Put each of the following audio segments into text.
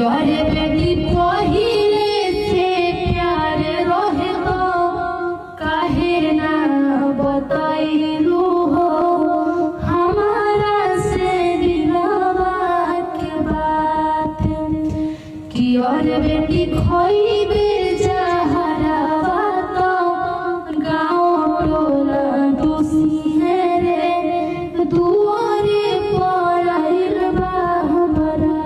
और बेटी पहिले से प्यार रहे तो काहे ना बताइलू हो हमारा से दिलवा के बात कि और बेटी खोइबे जहरावा तो गाँव टोला दोषी है रे दुआरे पर आइल बा हमारा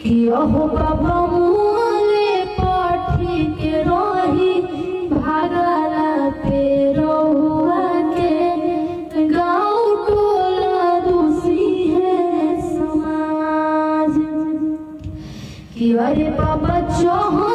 कि ओहो बाबा मुले पठी के रही भागला पे रहुआ के गाँव टोला दोषी है समाज कि अरे बाबा चौहान